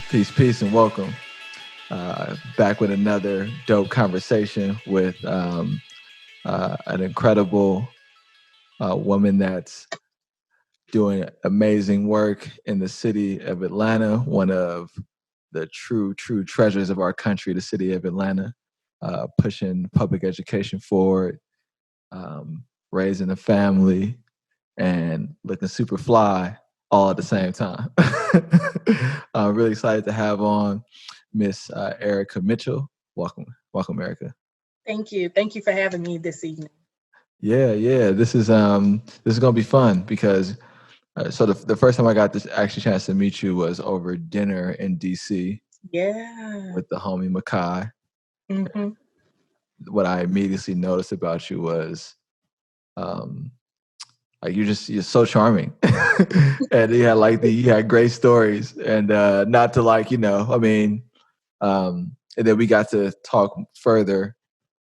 Peace, peace, and welcome. Back with another dope conversation with an incredible woman that's doing amazing work in the city of Atlanta, one of the true treasures of our country, the city of Atlanta, pushing public education forward, raising a family, and looking super fly all at the same time. I'm really excited to have on Miss Erika Mitchell. Welcome, Erika. Thank you. Thank you for having me this evening. Yeah. This is gonna be fun because so the first time I got this actually chance to meet you was over dinner in DC Yeah. with the homie Makai. hmm What I immediately noticed about you was um, like you're so charming, and you had great stories, and not to and then we got to talk further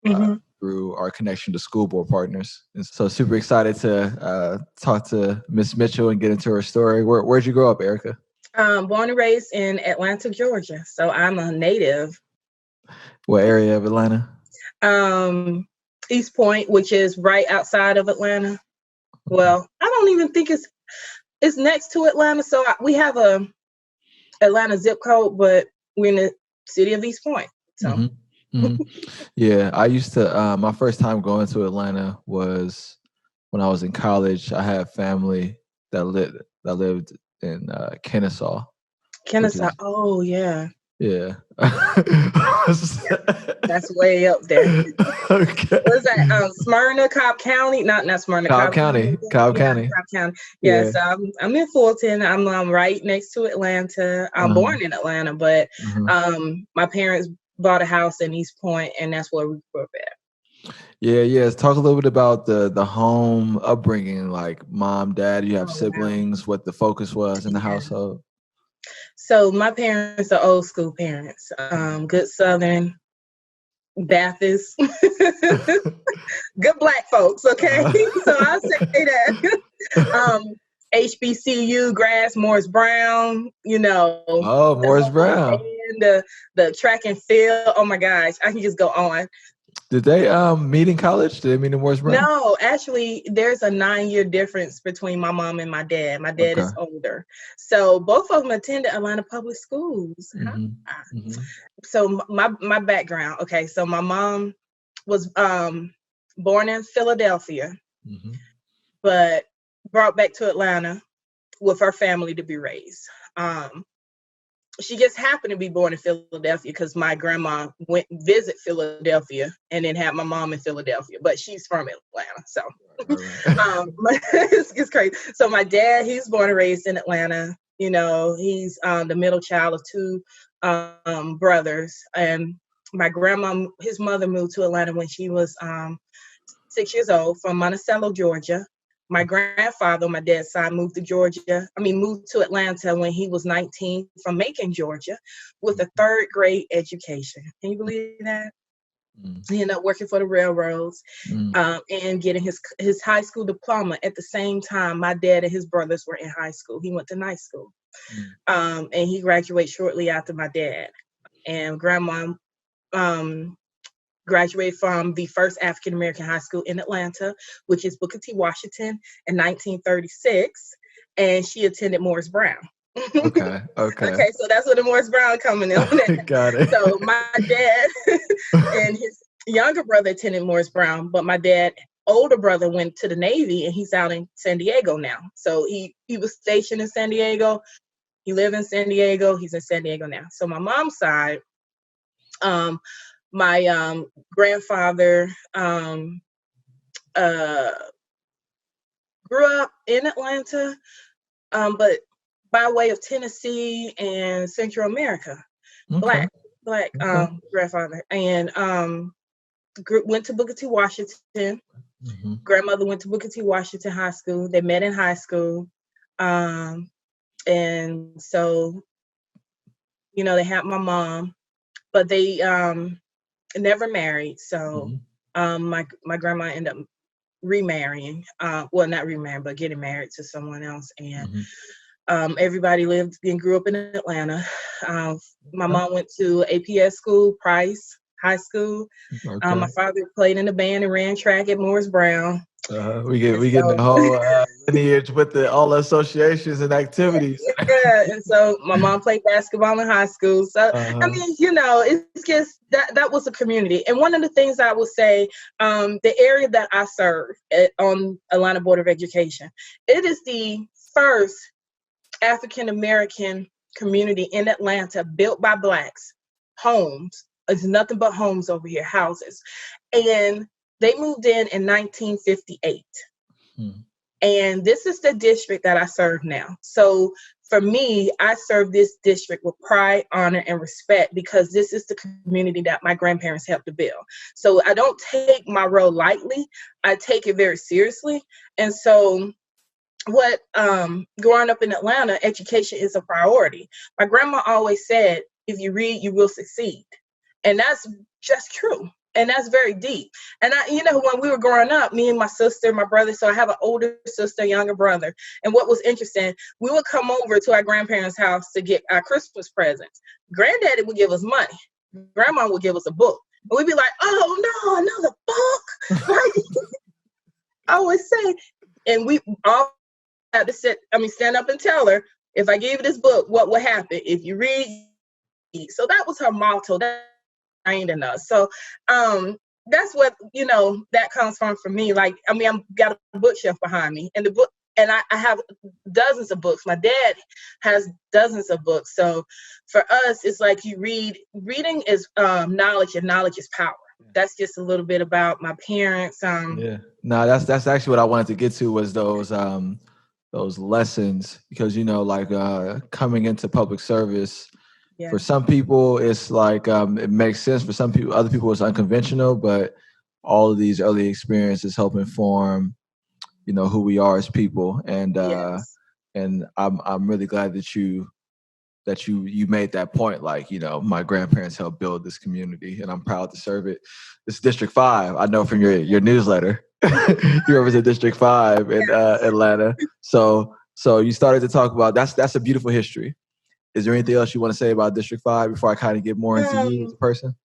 hmm through our connection to school board partners, and so super excited to talk to Miss Mitchell and get into her story. Where'd you grow up, Erika? Born and raised in Atlanta, Georgia. So I'm a native. What area of Atlanta? Um, East Point, which is right outside of Atlanta. Okay. Well, I don't even think it's next to Atlanta. So we have a Atlanta zip code, but we're in the city of East Point. So hmm hmm Yeah, I used to. My first time going to Atlanta was when I was in college. I had family that lived in Kennesaw, which Kennesaw. is Oh yeah, yeah. that's way up there. Okay. What is that? Smyrna, Cobb County? Not Smyrna, Cobb Cobb County, County. Cobb Yeah, County. Cobb County. Yeah, Yeah. so I'm in Fulton. I'm right next to Atlanta. I'm Uh-huh. born in Atlanta, but Uh-huh. my parents bought a house in East Point, and that's where we grew up at. Yeah. Let's talk a little bit about the home upbringing, like mom, dad. You have Oh wow. siblings. What the focus was in the Yeah. household. So my parents are old school parents. Good Southern Baptist, good Black folks. Okay, so I'll say that. um, HBCU grads, Morris Brown, Oh, the Morris whole Brown. band, the track and field. Oh my gosh, I can just go on. Did they meet in college? Did they meet in Morris Brown? No, actually, there's a 9-year difference between my mom and my dad. My dad Okay. is older. So both of them attended Atlanta Public Schools. hmm hmm So my background, okay, so my mom was born in Philadelphia, hmm but brought back to Atlanta with her family to be raised. Um, she just happened to be born in Philadelphia because my grandma went visit Philadelphia and then had my mom in Philadelphia, but she's from Atlanta, so Right. it's crazy. So my dad, he's born and raised in Atlanta. He's the middle child of two brothers, and my grandma, his mother, moved to Atlanta when she was 6 years old from Monticello, Georgia. My grandfather, my dad's side, moved to Atlanta when he was 19 from Macon, Georgia, with a third grade education. Can you believe that? Mm, He ended up working for the railroads mm, and getting his high school diploma at the same time my dad and his brothers were in high school. He went to night school. mm, And he graduated shortly after my dad. And grandma um, graduated from the first African American high school in Atlanta, which is Booker T. Washington in 1936. And she attended Morris Brown. okay. Okay. Okay, so that's where the Morris Brown coming in. Got it. So my dad and his younger brother attended Morris Brown, but my dad older brother went to the Navy and he's out in San Diego now. So he was stationed in San Diego. He lived in San Diego. He's in San Diego now. So my mom's side, um, my grandfather uh, grew up in Atlanta, but by way of Tennessee and Central America. Okay. Black Okay. grandfather, and went to Booker T. Washington. hmm Grandmother went to Booker T. Washington High School. They met in high school, and so they had my mom, but they never married. So hmm my grandma ended up remarrying. Well, not remarrying, but getting married to someone else, and hmm Everybody lived and grew up in Atlanta. My Huh? mom went to APS school, Price High School. My Okay. father played in the band and ran track at Morris Brown. And We getting the so, whole lineage with all the associations and activities. yeah, and so my mom played basketball in high school. So, I Uh-huh. mean, it's just that was a community. And one of the things I would say, the area that I serve on Atlanta Board of Education, it is the first African American community in Atlanta built by Blacks. Homes. It's nothing but homes over here, houses. And they moved in 1958. Hmm. And this is the district that I serve now. So for me, I serve this district with pride, honor, and respect because this is the community that my grandparents helped to build. So I don't take my role lightly. I take it very seriously. And so what growing up in Atlanta, education is a priority. My grandma always said, if you read, you will succeed. And that's just true. And that's very deep. And when we were growing up, me and my sister, my brother, so I have an older sister, younger brother. And what was interesting, we would come over to our grandparents' house to get our Christmas presents. Granddaddy would give us money. Grandma would give us a book. And we'd be like, oh no, another book. Like I always say, and we all had to stand up and tell her, if I gave you this book, what would happen? If you read, you eat. So that was her motto. That trained in us. So that's what, that comes from for me. Like, I've got a bookshelf behind me and the book, and I have dozens of books. My dad has dozens of books. So for us, it's like reading is knowledge, and knowledge is power. That's just a little bit about my parents. Yeah. No, that's actually what I wanted to get to was those lessons because like coming into public service for Yeah. some people it's like it makes sense for some people other people it's unconventional but all of these early experiences help inform who we are as people Yes. and I'm really glad that you made that point like my grandparents helped build this community and I'm proud to serve it. It's District 5. I know from your newsletter you represent District 5 in Atlanta. So you started to talk about that's a beautiful history. Is there anything else you want to say about District 5 before I kind of get more into you as Um, a person?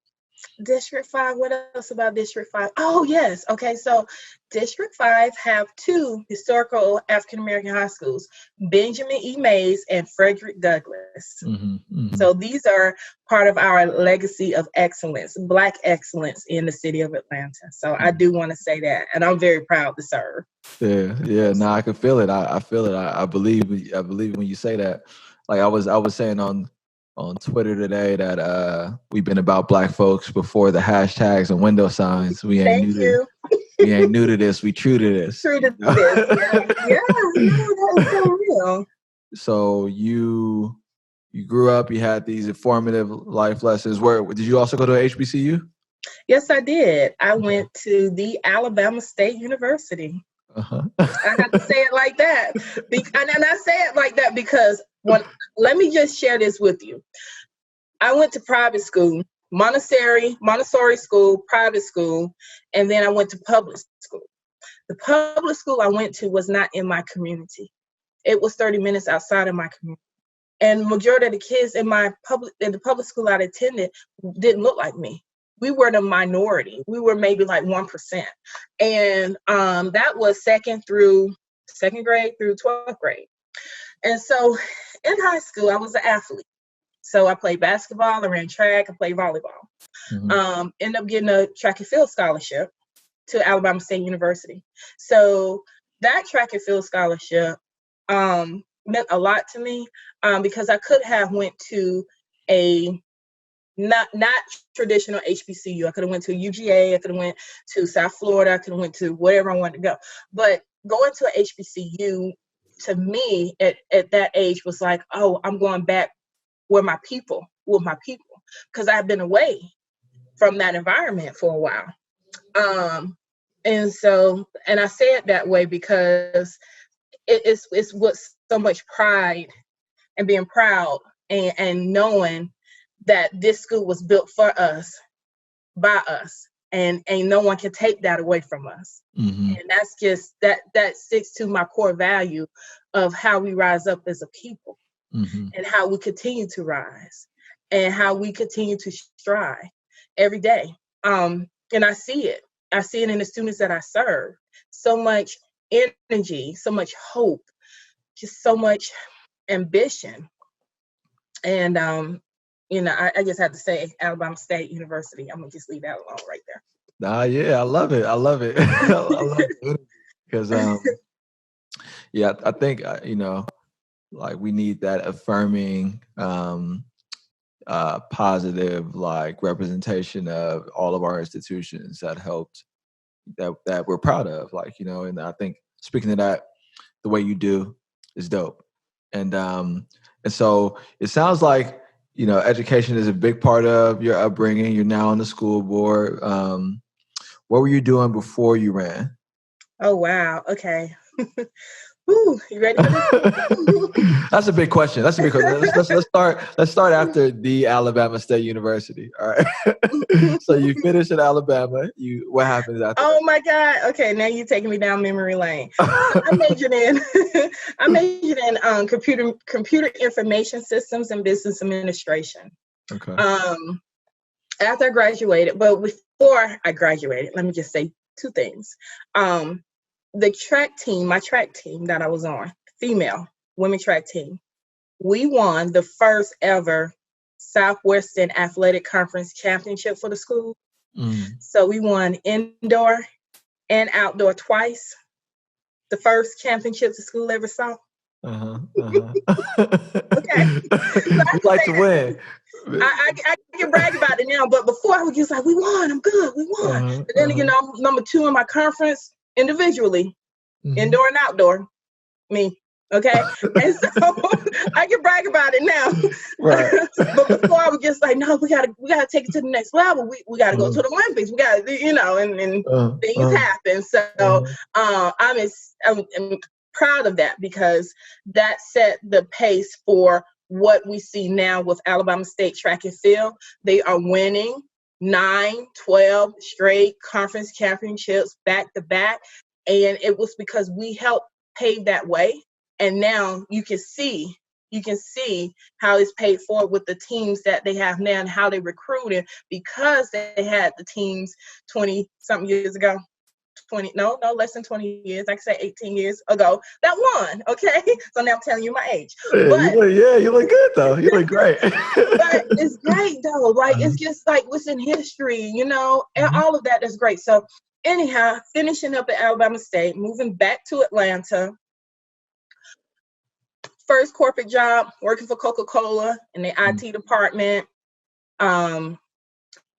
District 5, what else about District 5? Oh, yes. Okay, so District 5 have two historical African American high schools, Benjamin E. Mays and Frederick Douglass. Hmm. Hmm. So these are part of our legacy of excellence, Black excellence in the city of Atlanta. So I do want to say that, and I'm very proud to serve. Yeah, yeah. No, I can feel it. I feel it. I believe when you say that. Like I was saying on Twitter today that we've been about black folks before the hashtags and window signs. Thank you. We ain't new to this. We true to this. True to this. Yeah, yeah, no, that is so real. So you grew up. You had these informative life lessons. Where did you also go to HBCU? Yes, I did. I Okay. went to the Alabama State University. Uh-huh. I have to say it like that. And I say it like that because let me just share this with you. I went to private school, Montessori school, private school, and then I went to public school. The public school I went to was not in my community. It was 30 minutes outside of my community. And majority of the kids in the public school I attended didn't look like me. We were the minority. We were maybe like 1%. And that was second grade through 12th grade. And so in high school, I was an athlete. So I played basketball, I ran track, I played volleyball. Hmm. Ended up getting a track and field scholarship to Alabama State University. So that track and field scholarship meant a lot to me because I could have went to a not traditional HBCU. I could have went to UGA. I could have went to South Florida. I could have went to wherever I wanted to go. But going to a HBCU to me at that age was like, oh, I'm going back with my people, because I've been away from that environment for a while. And I say it that way because it's with so much pride and being proud and knowing that this school was built for us, by us, and ain't no one can take that away from us. Mm-hmm. And that's just that sticks to my core value of how we rise up as a people, Mm-hmm. and how we continue to rise, and how we continue to strive every day. And I see it. I see it in the students that I serve. So much energy, so much hope, just so much ambition. And I just have to say Alabama State University. I'm gonna just leave that alone right there. Yeah, I love it. I love it. I love it because yeah, I think like we need that affirming, positive like representation of all of our institutions that helped that we're proud of, like, and I think speaking of that, the way you do is dope. And so it sounds like, education is a big part of your upbringing. You're now on the school board. What were you doing before you ran? Oh wow. Okay. Woo, you ready for this? That's a big question. That's a big question. Let's start. Let's start after the Alabama State University. All right. So you finished at Alabama. What happens after Oh that? my God. Okay, now you're taking me down memory lane. I majored in I majored in computer information systems and business administration. Okay. After I graduated, but before I graduated, let me just say two things. The track team, my track team that I was on, female women track team, we won the first ever Southwestern Athletic Conference championship for the school. So we won indoor and outdoor twice. The first championship the school ever saw. Okay. You like to win. I can brag about it now, but before I was just like, we won, I'm good, we won. And then again, I'm number 2 in my conference individually, indoor and outdoor, me. Okay. And so I can brag about it now. Right. But before I was just like, no, we gotta take it to the next level. We gotta go to the Olympics. We gotta, and things happen. So I'm proud of that, because that set the pace for what we see now with Alabama State track and field. They are winning 9, 12 straight conference championships back to back. And it was because we helped pave that way. And now you can see how it's paid for with the teams that they have now and how they recruited, because they had the teams 20 something years ago. Less than 20 years. I can say 18 years ago that won. Okay. So now I'm telling you my age. You look good though. You look great. But it's great though. Like, it's just like what's in history, and all of that is great. So anyhow, finishing up at Alabama State, moving back to Atlanta. First corporate job, working for Coca-Cola in the IT department.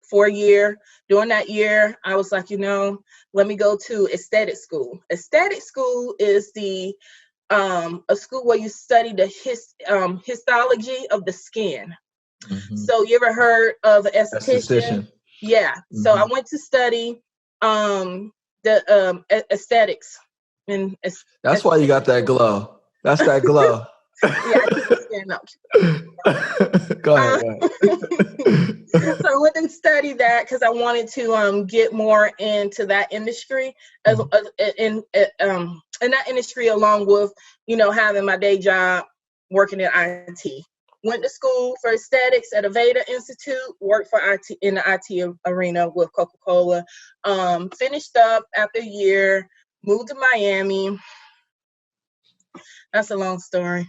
For a year. During that year, I was like, let me go to aesthetic school. Aesthetic school is a school where you study the histology of the skin. So you ever heard of an esthetician? Yeah. So I went to study the aesthetics. And that's why you got that glow. That's that glow. Yeah, I keep the skin up. Go ahead. So I went and studied that because I wanted to get more into that industry, in that industry, along with having my day job working in IT. Went to school for aesthetics at Aveda Institute. Worked for IT in the IT arena with Coca-Cola. Finished up after a year. Moved to Miami. That's a long story.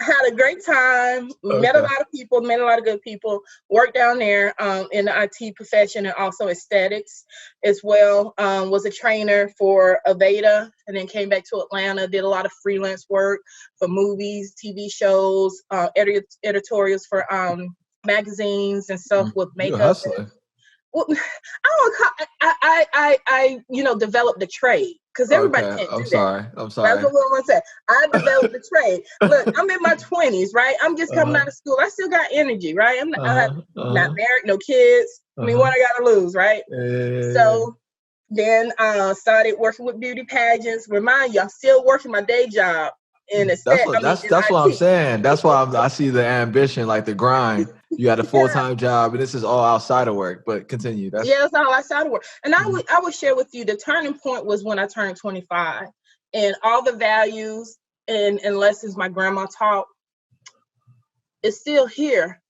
Had a great time. Met a lot of people. Met a lot of good people. Worked down there in the IT profession and also aesthetics as well. Was a trainer for Aveda, and then came back to Atlanta. Did a lot of freelance work for movies, TV shows, editorials for magazines and stuff with makeup. Well, I developed the trade, because everybody can't do that. I'm sorry. That's what I want to say. I developed the trade. Look, I'm in my 20s, right? I'm just coming out of school. I still got energy, right? I'm not married, no kids. I mean, what I got to lose, right? So then started working with beauty pageants. Remind you, I'm still working my day job in That's I what mean, that's in that's what I'm IT. saying. That's why I see the ambition, like the grind. You had a full Yeah, time job, and this is all outside of work. But continue. That's yeah, that's how I started work. And Mhm. I would share with you the turning point was when I turned 25, and all the values and lessons my grandma taught is still here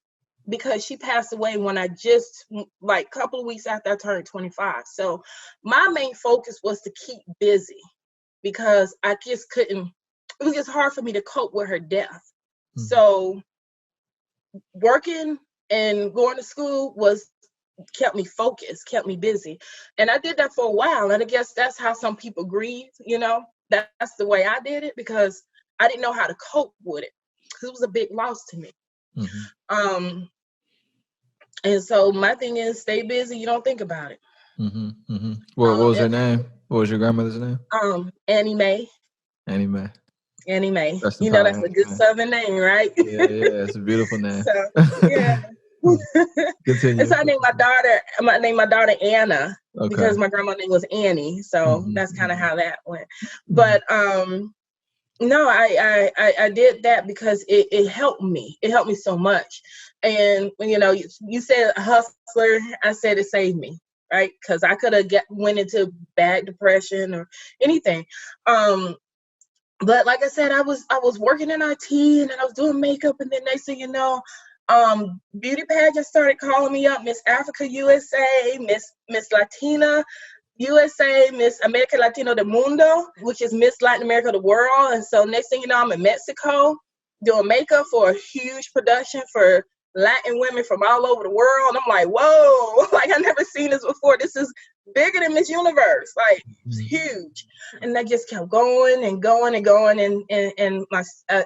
because she passed away when I just like a couple of weeks after I turned 25. So my main focus was to keep busy because I just couldn't, it was just hard for me to cope with her death. Mhm. So working and going to school was kept me focused, kept me busy. And I did that for a while. And I guess that's how some people grieve, you know. That's the way I did it because I didn't know how to cope with it. 'Cause it was a big loss to me. Mhm. Um, and so my thing is stay busy, you don't think about it. Mhm. Mhm. What was her If name? What was your grandmother's name? Annie Mae, Annie Mae. Annie Mae. Rest in You know power, that's a Annie good Mae. southern name, right? Yeah, yeah, it's a beautiful name. So yeah. And so Continue. I named my daughter Anna Okay. because my grandma's name was Annie. So Mhm. that's kind of Mhm. how that went. Mhm. But no, I did that because it helped me. It helped me so much. And you know, you said hustler, I said it saved me, right? Because I could have get went into bad depression or anything. Um, but like I said, I was working in IT and then I was doing makeup, and then next thing you know, beauty pageants started calling me up, Miss Africa USA, Miss Latina USA, Miss America Latino del Mundo, which is Miss Latin America the world. And so next thing you know, I'm in Mexico doing makeup for a huge production for Latin women from all over the world. And I'm like, whoa, like I never seen this before. This is bigger than Miss Universe. Like it's Mhm. huge. And that just kept going and going and going. And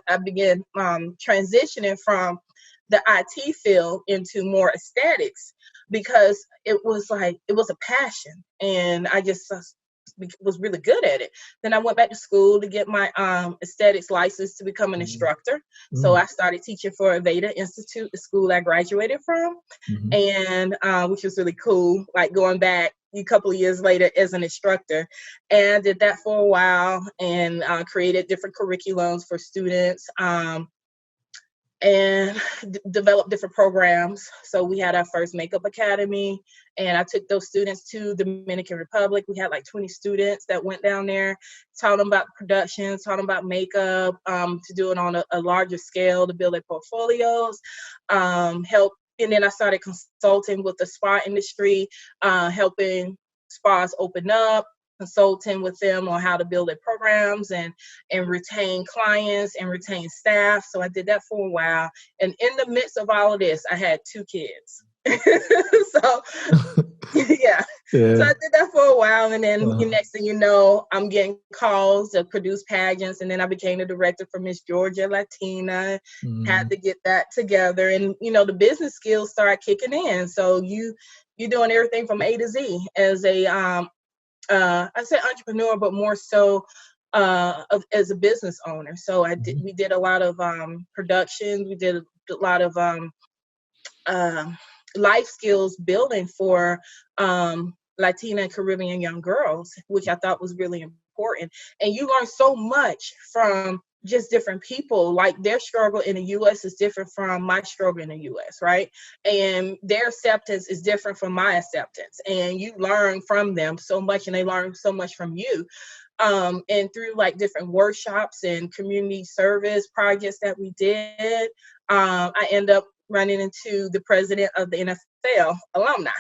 I began transitioning from the IT field into more aesthetics because it was a passion and I just was really good at it. Then I went back to school to get my aesthetics license to become an Mhm. instructor. So Mm. I started teaching for Aveda Institute, the school I graduated from, Mhm. and which was really cool. Like going back a couple of years later as an instructor, and I did that for a while and created different curriculums for students. And develop different programs. So we had our first makeup academy, and I took those students to Dominican Republic. We had like 20 students that went down there, taught them about production, taught them about makeup, to do it on a larger scale to build their portfolios, help. And then I started consulting with the spa industry, helping spas open up, consulting with them on how to build their programs and retain clients and retain staff. So I did that for a while. And in the midst of all of this, I had two kids. So yeah. So Yeah. I did that for a while. And then the Uh-huh. next thing you know, I'm getting calls to produce pageants. And then I became the director for Miss Georgia Latina. Had Mhm. to get that together. And you know, the business skills start kicking in. So you're doing everything from A to Z as a I say entrepreneur, but more so as a business owner. So Mhm. we did a lot of productions. We did a lot of um life skills building for Latina and Caribbean young girls, which I thought was really important. And you learn so much from just different people. Like their struggle in the US is different from my struggle in the US, right? And their acceptance is different from my acceptance. And you learn from them so much, and they learn so much from you. And through like different workshops and community service projects that we did, I end up running into the president of the NFL alumni.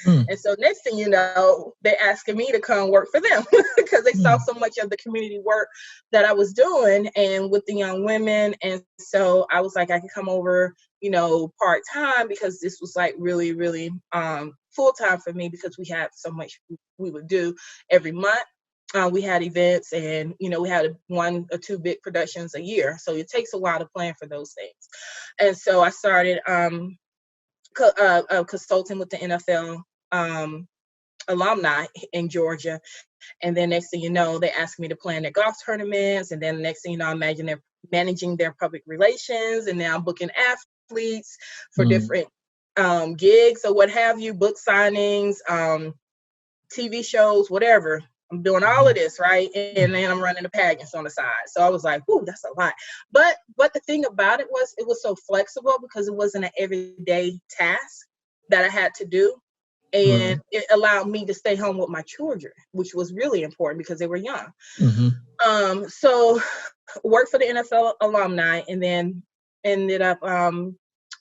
Mm. And so next thing you know, they're asking me to come work for them because they saw Mm. so much of the community work that I was doing and with the young women. And so I was like, I could come over, you know, part time because this was like really, really full time for me because we had so much we would do every month. We had events and, you know, we had one or two big productions a year. So it takes a while to plan for those things. And so I started consulting with the NFL um, alumni in Georgia. And then next thing you know, they asked me to plan their golf tournaments. And then next thing you know, I imagine they're managing their public relations. And now I'm booking athletes for Mm. different gigs or what have you, book signings, TV shows, whatever. I'm doing all of this, right? And then I'm running the pageants on the side. So I was like, "Ooh, that's a lot." But the thing about it was so flexible because it wasn't an everyday task that I had to do. And Right. it allowed me to stay home with my children, which was really important because they were young. Mm-hmm. So worked for the NFL alumni and then ended up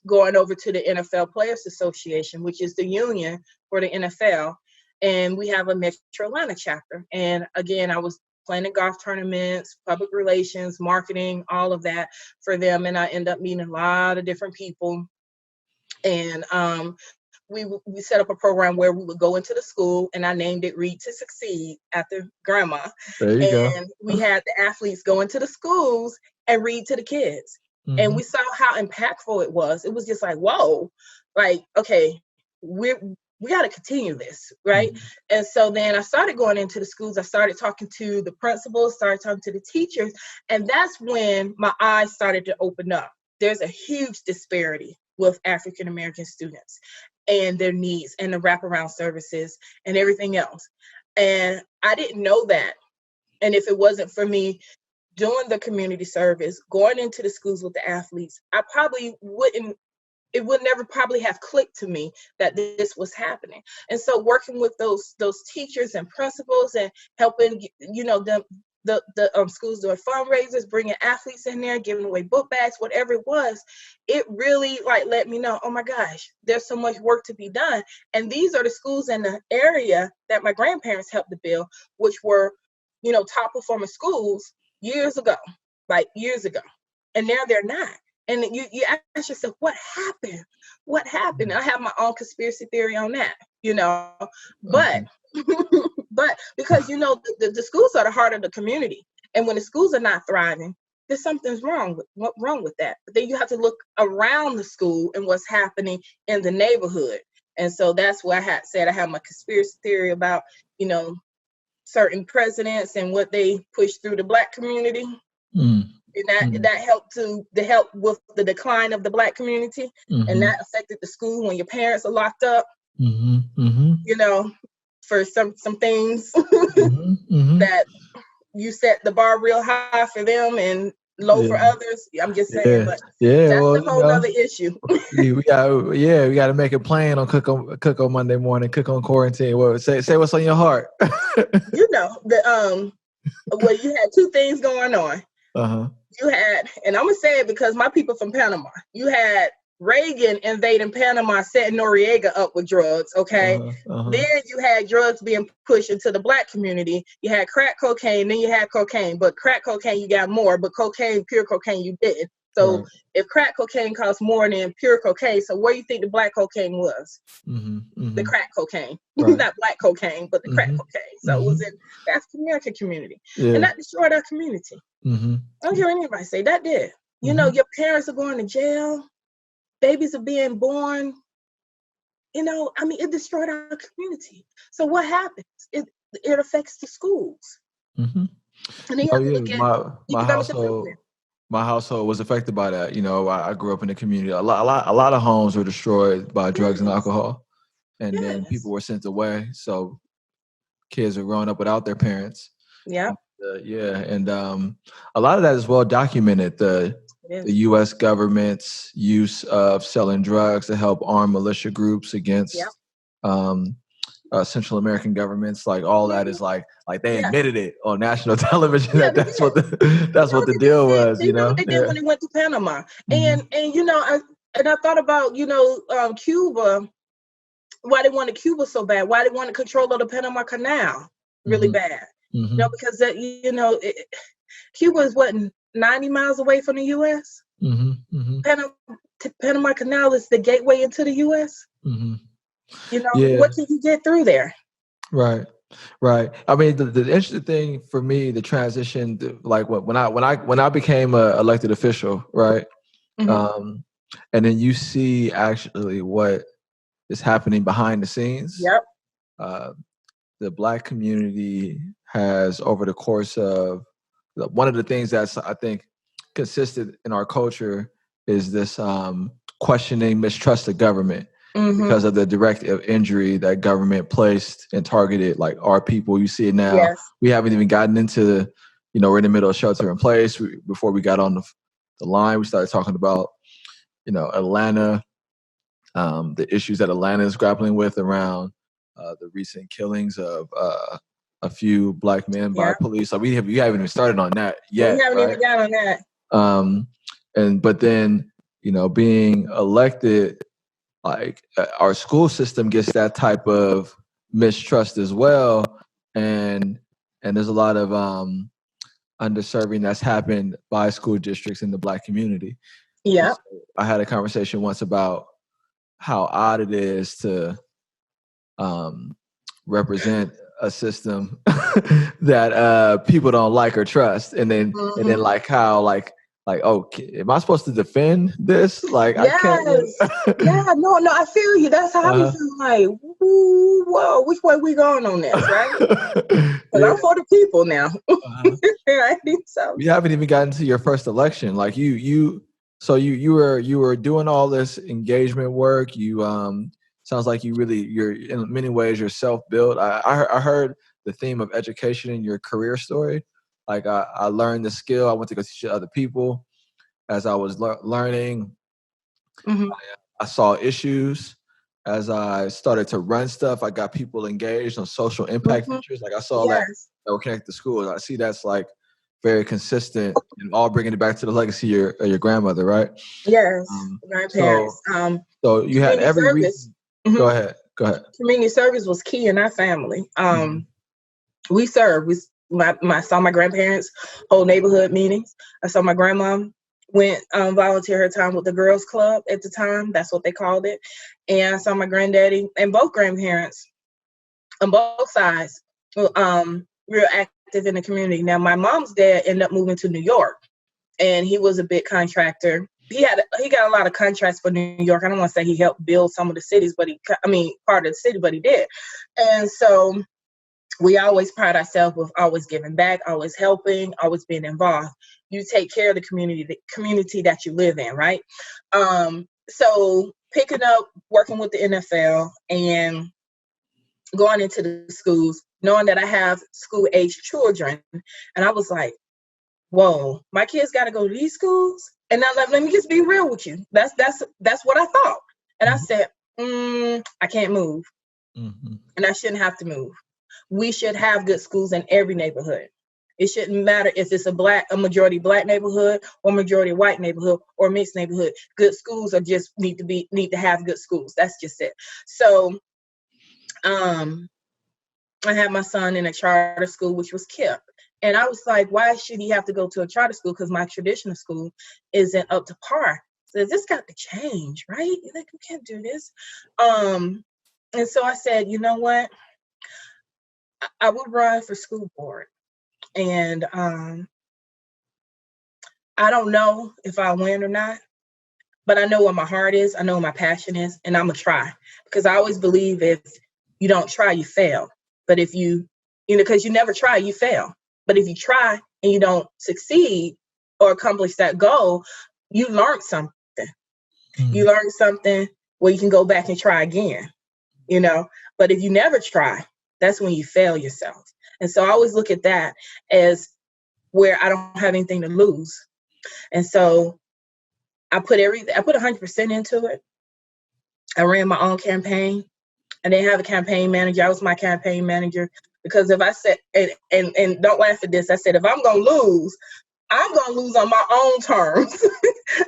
going over to the NFL Players Association, which is the union for the NFL. And we have a Metro Atlanta chapter. And again, I was planning golf tournaments, public relations, marketing, all of that for them. And I ended up meeting a lot of different people. And we set up a program where we would go into the school, and I named it Read to Succeed after grandma. There you go. And we had the athletes go into the schools and read to the kids. And Mm-hmm. we saw how impactful it was. It was just like, whoa, like, okay, we got to continue this, right? Mm-hmm. And so then I started going into the schools. I started talking to the principals, started talking to the teachers, and that's when my eyes started to open up. There's a huge disparity with African American students and their needs and the wraparound services and everything else. And I didn't know that. And if it wasn't for me doing the community service, going into the schools with the athletes, I probably wouldn't, it would never probably have clicked to me that this was happening. And so working with those teachers and principals and helping, them, the schools doing fundraisers, bringing athletes in there, giving away book bags, whatever it was, it really like let me know, oh my gosh, there's so much work to be done. And these are the schools in the area that my grandparents helped to build, which were, top performing schools years ago, like years ago. And now they're not. And you ask yourself, what happened? What happened? And I have my own conspiracy theory on that, but Mm-hmm. but because the schools are the heart of the community, and when the schools are not thriving, there's something's wrong with that. But then you have to look around the school and what's happening in the neighborhood. And so that's why I have my conspiracy theory about certain presidents and what they push through the Black community. And that helped to help with the decline of the Black community, and that affected the school when your parents are locked up, Mm-hmm. Mm-hmm. For some things Mm-hmm. that you set the bar real high for them and low for Yeah. others. I'm just saying, Yeah. but Yeah. that's Well, a whole nother issue. we got to make a plan on cook on Monday morning, cook on quarantine. Well, say what's on your heart. The well, you had two things going on. Uh-huh. You had, and I'm gonna say it because my people from Panama, you had Reagan invading Panama, setting Noriega up with drugs, okay? Then you had drugs being pushed into the Black community. You had crack cocaine, then you had cocaine. But crack cocaine, you got more. But pure cocaine, you didn't. So Right. if crack cocaine costs more than pure cocaine, so where do you think the Black cocaine was? Mm-hmm. The Mm-hmm. crack cocaine. Right. Not Black cocaine, but the crack Mm-hmm. cocaine. So it was in the African American community. Yeah. And that destroyed our community. Mm-hmm. I don't hear anybody say that did. Your parents are going to jail. Babies are being born. It destroyed our community. So what happens? It affects the schools. Mm-hmm. And then you Oh have to yeah, look at my economic household development. my household was affected by that. I grew up in the community. A lot of homes were destroyed by drugs and Yes. alcohol, and then people Yes. were sent away. So kids are growing up without their parents. Yep. Yeah, and a lot of that is well documented. It The is. U.S. government's use of selling drugs to help arm militia groups Yep. against um, Central American governments, like all that Mhm. is like they Yeah. admitted it on national television Yeah, that they that's what did. that's what the deal was, They did what they did Yeah. when they went to Panama. Hmm. I thought about, Cuba, why they wanted Cuba so bad, why they wanted control of the Panama Canal really Hmm. bad. Hmm. Because Cuba is what, 90 miles away from the US? Hmm. Hmm. Panama Canal is the gateway into the US. Hmm. Yeah. What can you get through there? Right. Right. I mean, the interesting thing for me, the transition, like when I became a elected official, right? Hmm. Um, and then you see actually what is happening behind the scenes. Yep. Uh, the Black community has, over the course of one of the things that's, I think, consistent in our culture is this questioning, mistrust of government. Mm-hmm. because of the direct injury that government placed and targeted like our people. You see it now. Yes. We haven't even gotten into, we're in the middle of shelter in place. Before we got on the line, we started talking about, Atlanta, the issues that Atlanta is grappling with around the recent killings of a few black men by Yeah. police. So we haven't even started on that We yet, haven't right? even got on that. Um, but then, being elected, like our school system gets that type of mistrust as well, and there's a lot of underserving that's happened by school districts in the black community. And Yeah. so I had a conversation once about how odd it is to um, represent a system that people don't like or trust, and then Mm-hmm. like how like oh, am I supposed to defend this? Like I can't really. Yes. Yeah. No. No. I feel you. That's how I be uh feeling. Like, ooh, whoa, which way we going on this, right? Because Yeah. I'm for the people now. Uh-huh. Right. So. We haven't even gotten to your first election. Like so you were doing all this engagement work. You sounds like you're in many ways you're self-built. I heard the theme of education in your career story. Like I learned the skill. I went to go teach it to other people. As I was learning, Mm-hmm. I saw issues. As I started to run stuff, I got people engaged on social impact Mm-hmm. features. Like I saw Yes. that were connected to schools. I see that's like very consistent and all bringing it back to the legacy of your grandmother, right? Yes. Um, Grandparents. so, so you had Community every service. reason. Go Mm-hmm. ahead. Go ahead. Community service was key in our family. Mhm. We served. I saw my grandparents hold neighborhood meetings. I saw my grandma went volunteer her time with the girls club at the time. That's what they called it. And I saw my granddaddy and both grandparents on both sides real active in the community. Now my mom's dad ended up moving to New York, and he was a big contractor. He got a lot of contracts for New York. I don't want to say he helped build some of the cities, but part of the city, but he did. And so we always pride ourselves with always giving back, always helping, always being involved. You take care of the community that you live in, right? So picking up, working with the NFL and going into the schools, knowing that I have school age children. And I was like, whoa, my kids got to go to these schools. And now let me just be real with you. That's what I thought. And I Mhm. said, I can't move, Mhm. and I shouldn't have to move. We should have good schools in every neighborhood. It shouldn't matter if it's a majority black neighborhood or majority white neighborhood or mixed neighborhood. Good schools are just need to have good schools. That's just it. So um I had my son in a charter school, which was KIPP. And I was like, why should he have to go to a charter school? Because my traditional school isn't up to par. So this got to change, right? Like, we can't do this. And so I said, you know what? I would run for school board. And I don't know if I win or not, but I know what my heart is. I know what my passion is, and I'm going to try. Because I always believe if you don't try, you fail. But if because you never try, you fail. But if you try and you don't succeed or accomplish that goal, you learn something. You Mhm. learn something where you can go back and try again, you know. But if you never try, that's when you fail yourself. And so I always look at that as where I don't have anything to lose. And so I put 100% into it. I ran my own campaign. I didn't have a campaign manager. I was my campaign manager because if I said, and don't laugh at this, I said, if I'm going to lose, I'm going to lose on my own terms,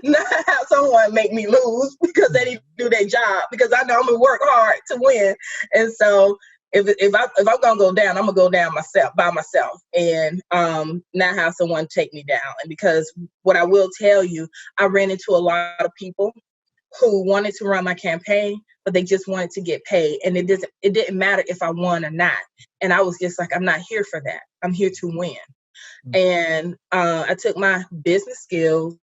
not have someone make me lose because they didn't do their job, because I know I'm going to work hard to win. And so if I'm going to go down, I'm going to go down by myself and not have someone take me down. And because what I will tell you, I ran into a lot of people who wanted to run my campaign, but they just wanted to get paid. And it didn't matter if I won or not. And I was just like, I'm not here for that. I'm here to win. And I took my business skills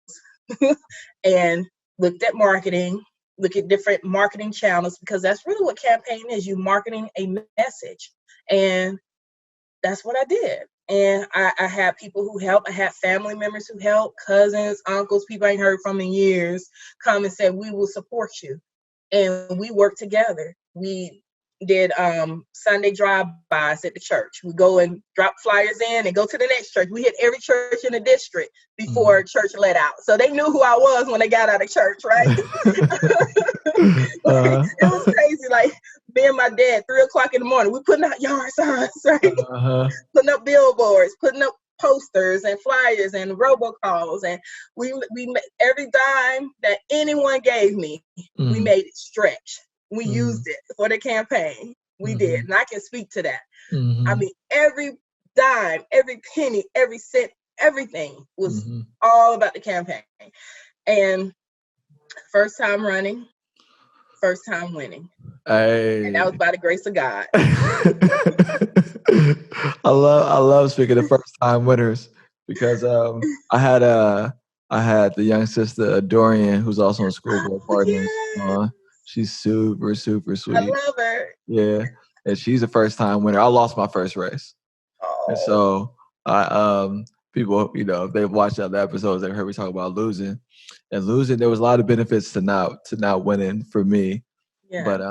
and looked at marketing, look at different marketing channels, because that's really what campaign is. You marketing a message. And that's what I did. And I had people who helped. I had family members who helped, cousins, uncles, people I ain't heard from in years, come and said, we will support you. and we worked together. We did Sunday drive-bys at the church. We go and drop flyers in and go to the next church. We hit every church in the district before church let out. So they knew who I was when they got out of church, right? It was crazy. Like me and my dad, 3 o'clock in the morning, we putting out yard signs, right? Putting up billboards, putting up posters and flyers and robocalls, and we every dime that anyone gave me, we made it stretch. We used it for the campaign. We did, and I can speak to that. I mean, every dime, every penny, every cent, everything was all about the campaign. And first time running, first time winning. Hey. And that was by the grace of God. I love speaking of first time winners, because I had the young sister Dorian, who's also in School Board Partners. Yes. She's super, super sweet. I love her. Yeah. And she's a first time winner. I lost my first race. Oh. And so people, if they've watched other episodes, they've heard me talk about losing. And losing, there was a lot of benefits to not winning for me. Yeah. But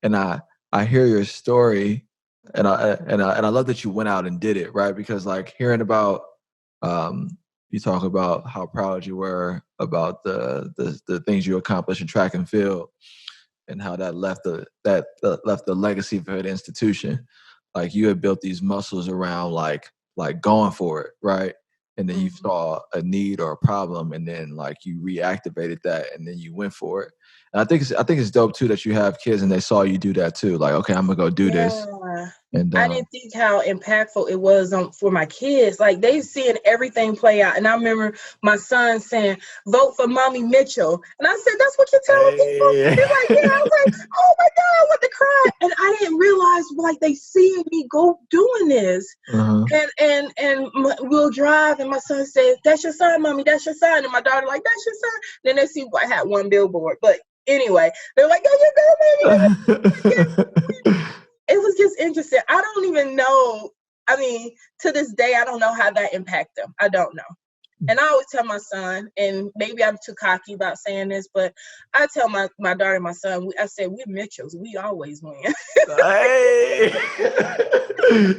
and I hear your story, and I love that you went out and did it, right? Because like hearing about you talk about how proud you were about the things you accomplished in track and field, and how that left the legacy for the institution. Like you had built these muscles around like going for it, right? And then you saw a need or a problem, and then like you reactivated that, and then you went for it. And I think it's dope too that you have kids and they saw you do that too. Like, okay, I'm gonna go do this. And I didn't think how impactful it was for my kids. Like they seeing everything play out. And I remember my son saying, "Vote for Mommy Mitchell." And I said, "That's what you're telling people?" They're like, "Yeah." I was like, "Oh my God, I want to cry." And I didn't realize like they seeing me go doing this. And we'll drive, and my son said, "That's your son, Mommy. That's your son." And my daughter like, "That's your son." Then they see I had one billboard, but anyway, they're like, "There you go, baby." It was just interesting. I don't even know. I mean, to this day, I don't know how that impacted them. I don't know. And I always tell my son, and maybe I'm too cocky about saying this, but I tell my daughter and my son, I said, "We're Mitchells. We always win." Hey,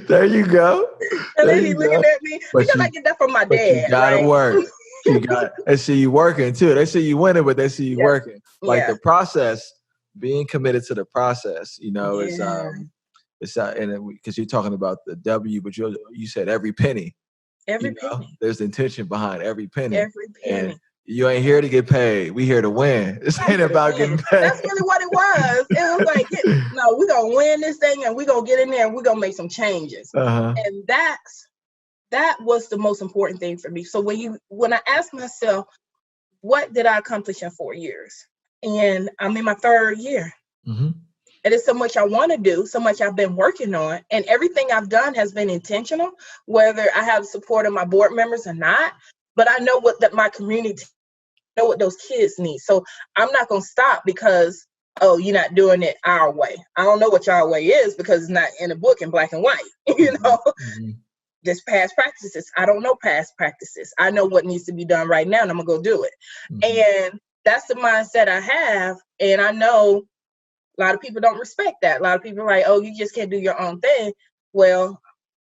there you go. And then he's looking at me because I get that from my dad. You gotta work. They see you working too. They see you winning, but they see you working. Like the process, being committed to the process, is and because you're talking about the W, but you said every penny. Every penny. There's intention behind every penny. Every penny. And you ain't here to get paid. We here to win. This ain't about getting paid. That's really what it was. It was like, no, we're going to win this thing, and we're going to get in there, and we're going to make some changes. And that was the most important thing for me. So when I ask myself, what did I accomplish in 4 years? And I'm in my 3rd year. It is so much I want to do, so much I've been working on, and everything I've done has been intentional, whether I have the support of my board members or not. But I know my community know what those kids need. So I'm not going to stop because, oh, you're not doing it our way. I don't know what your way is because it's not in a book in black and white, Just past practices. I don't know past practices. I know what needs to be done right now, and I'm going to go do it. And that's the mindset I have. And I know a lot of people don't respect that. A lot of people are like, "Oh, you just can't do your own thing." Well,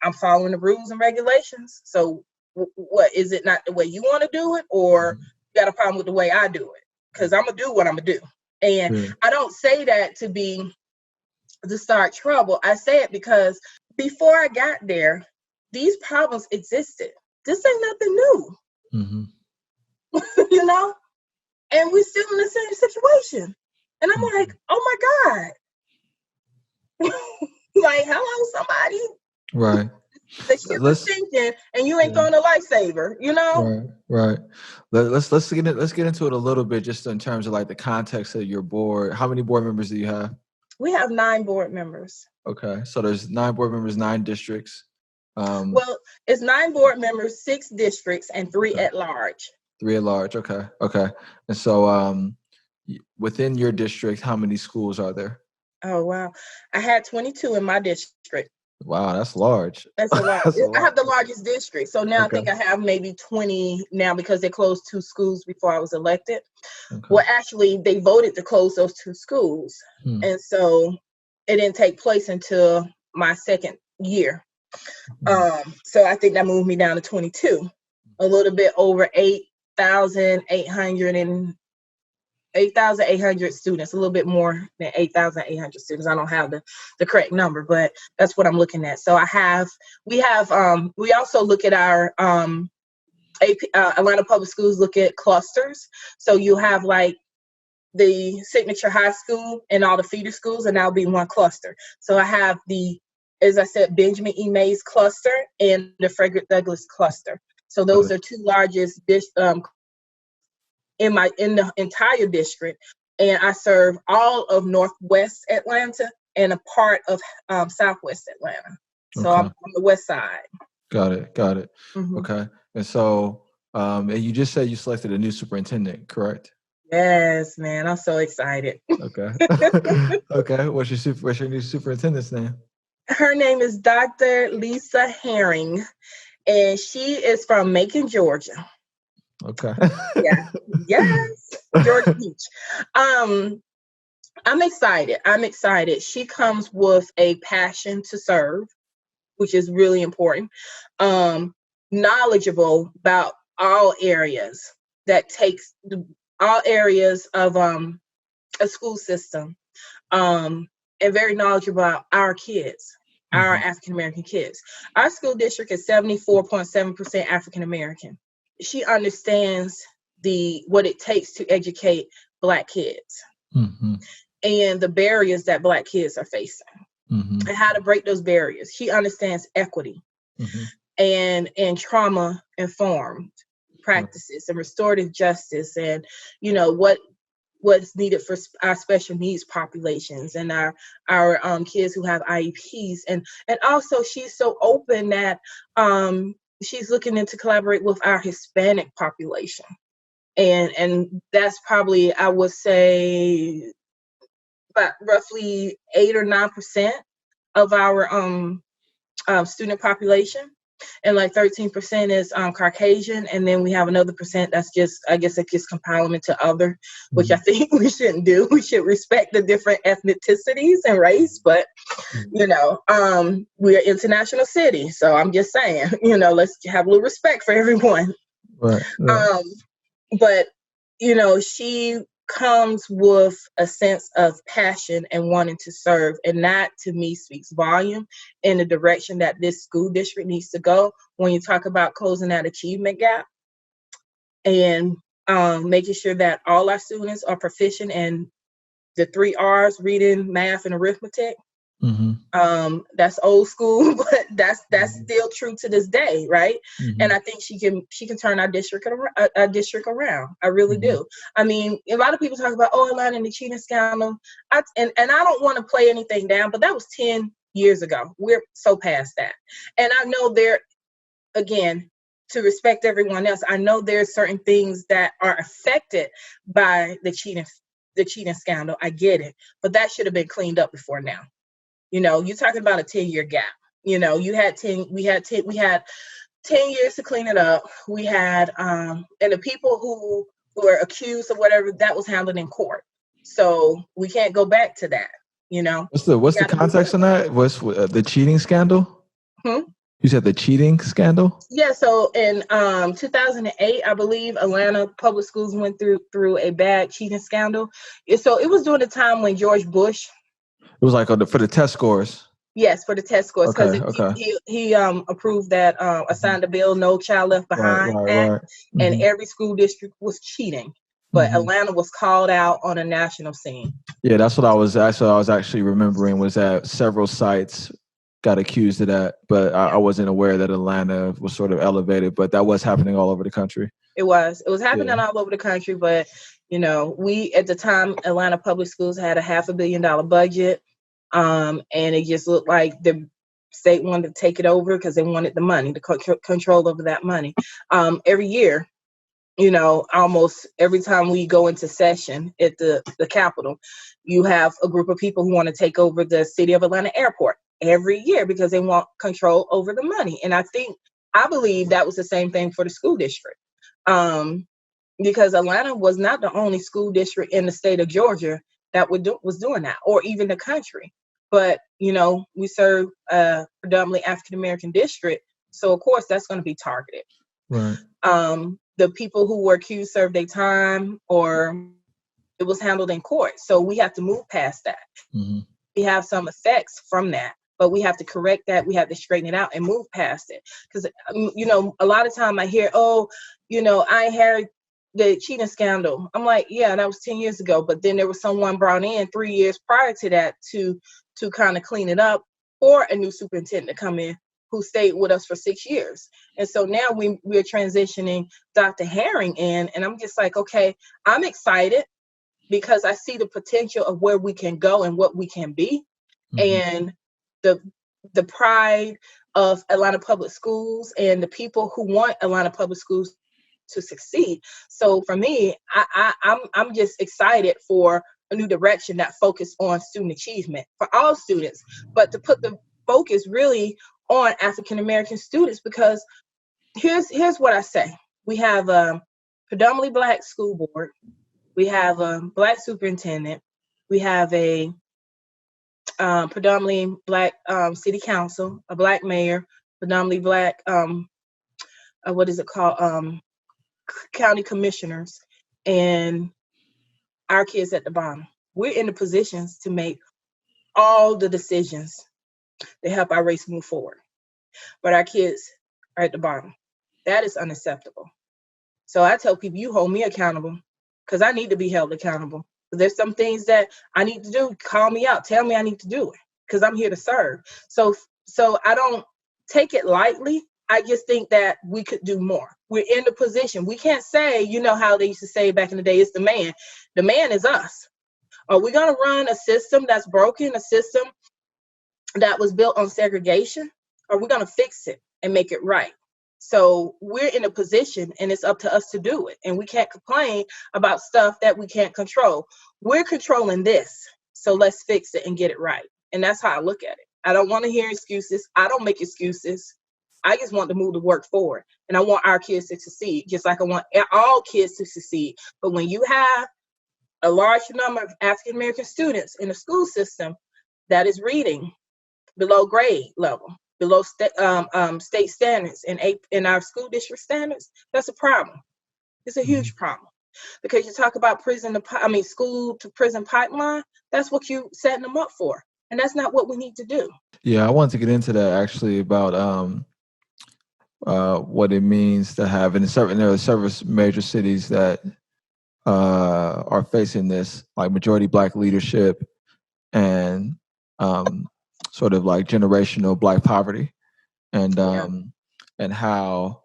I'm following the rules and regulations. So what, is it not the way you want to do it, or you got a problem with the way I do it? Because I'm going to do what I'm going to do. And I don't say that to start trouble. I say it because before I got there, these problems existed. This ain't nothing new. And we're still in the same situation. And I'm like, oh my God. Like, hello, somebody. Right. The ship is sinking, and you ain't throwing a lifesaver, Right. Let's get into it a little bit, just in terms of like the context of your board. How many board members do you have? We have 9 board members. Okay, so there's 9 board members, 9 districts. Well, it's 9 board members, 6 districts, and 3 at large. 3 at large. Okay. And so, within your district, how many schools are there? Oh, wow. I had 22 in my district. Wow, that's large. That's a lot. That's a I lot. have the largest district. So now I Okay. think I have maybe 20 now because they closed 2 schools before I was elected. Okay. Well, actually, they voted to close those 2 schools. Hmm. And so it didn't take place until my second year. Hmm. So I think that moved me down to 22, a little bit over 8,800 students, a little bit more than 8,800 students. I don't have the correct number, but that's what I'm looking at. So we also look at our Atlanta Public Schools look at clusters. So you have like the signature high school and all the feeder schools, and that'll be one cluster. So I have as I said, Benjamin E. Mays cluster and the Frederick Douglass cluster. So those Right. are 2 largest in the entire district, and I serve all of Northwest Atlanta and a part of Southwest Atlanta. So I'm Okay. on the west side. Got it. Got it. Hmm. Okay. And so, and you just said you selected a new superintendent, correct? Yes, man, I'm so excited. Okay. Okay. What's your new superintendent's name? Her name is Dr. Lisa Herring, and she is from Macon, Georgia. Okay. Yeah, yes, Georgia Beach. Um, I'm excited. I'm excited. She comes with a passion to serve, which is really important. Um, Knowledgeable about all areas that takes all areas of a school system, and very knowledgeable about our kids, our Mhm. African American kids. Our school district is 74.7% African American. She understands what it takes to educate Black kids Mhm. and the barriers that Black kids are facing Mhm. and how to break those barriers. She understands equity Mhm. and trauma informed Right. practices and restorative justice, and what's needed for our special needs populations and our kids who have IEPs, and also she's so open that she's looking into collaborate with our Hispanic population, and that's probably, I would say, about roughly 8 or 9% of our student population, and like 13% is Caucasian, and then we have another percent that's just, I guess, it just compiling into other, which I Mhm. think we shouldn't do. We should respect the different ethnicities and race, but Mhm. we're an international city, so I'm just saying, let's have a little respect for everyone. Right. Right. Um, but she comes with a sense of passion and wanting to serve, and that to me speaks volume in the direction that this school district needs to go when you talk about closing that achievement gap and making sure that all our students are proficient in the 3 R's: reading, math, and arithmetic. Mhm. That's old school, but that's Mhm. still true to this day, right? And Mhm. I think she can turn our district around. I really Mhm. do. I mean, a lot of people talk about, Atlanta and the cheating scandal. And I don't want to play anything down, but that was 10 years ago. We're so past that. And I know again, to respect everyone else, I know there's certain things that are affected by the cheating scandal. I get it, but that should have been cleaned up before now. You're talking about a 10-year gap. We had 10 years to clean it up. We had and the people who were accused of whatever, that was handled in court. So we can't go back to that. We What's the got to move context on that? What's the cheating scandal? on. You said the cheating scandal? Yeah, so in 2008, I believe Atlanta Public Schools went through a bad cheating scandal. So it was during the time when George Bush. It was like for the test scores. Yes, for the test scores, Okay. because Okay. he approved that, Mhm. signed the bill, No Child Left Right. Behind Right. Act, Right. and Mhm. every school district was cheating, but Mhm. Atlanta was called out on a national scene. Yeah, that's what I was actually remembering was that several sites got accused of that, but Yeah, I wasn't aware that Atlanta was sort of elevated, but that was happening all over the country. it was Yeah. happening all over the country, but we at the time Atlanta Public Schools had a $500 million budget, and it just looked like the state wanted to take it over because they wanted the money, the control over that money. Every year, almost every time we go into session at the Capitol, you have a group of people who want to take over the city of Atlanta airport. every year because they want control over the money. And I believe that was the same thing for the school district. Um, because Atlanta was not the only school district in the state of Georgia that was doing that, or even the country. But we serve a predominantly African American district, so of course that's going to be targeted. Right. The people who were accused served their time, or it was handled in court. So we have to move past that. Mm-hmm. We have some effects from that, but we have to correct that. We have to straighten it out and move past it. Because, a lot of time I hear, I heard the cheating scandal. I'm like, yeah, that was 10 years ago. But then there was someone brought in 3 years prior to that to kind of clean it up, or a new superintendent to come in who stayed with us for 6 years. And so now we're transitioning Dr. Herring in, and I'm just like, okay, I'm excited because I see the potential of where we can go and what we can be. Mm-hmm. And the pride of Atlanta Public Schools and the people who want Atlanta Public Schools to succeed. So for me, I'm just excited for a new direction that focus on student achievement for all students, but to put the focus really on African American students, because here's what I say. We have a predominantly Black school board. We have a Black superintendent. We have a predominantly Black city council, a Black mayor, predominantly Black, what is it called? County commissioners, and our kids at the bottom. We're in the positions to make all the decisions to help our race move forward. But our kids are at the bottom. That is unacceptable. So I tell people, you hold me accountable, because I need to be held accountable. There's some things that I need to do. Call me out. Tell me I need to do it, because I'm here to serve. So I don't take it lightly. I just think that we could do more. We're in the position. We can't say, how they used to say back in the day, it's the man. The man is us. Are we going to run a system that's broken, a system that was built on segregation? Or are we going to fix it and make it right? So we're in a position, and it's up to us to do it. And we can't complain about stuff that we can't control. We're controlling this. So let's fix it and get it right. And that's how I look at it. I don't want to hear excuses. I don't make excuses. I just want to move the work forward. And I want our kids to succeed, just like I want all kids to succeed. But when you have a large number of African American students in the school system that is reading below grade level, below state standards and in our school district standards, that's a problem. It's a huge problem, because you talk about school to prison pipeline. That's what you setting them up for, and that's not what we need to do. Yeah, I wanted to get into that actually about what it means to have there are several major cities that are facing this, like majority Black leadership and sort of like generational Black poverty, and how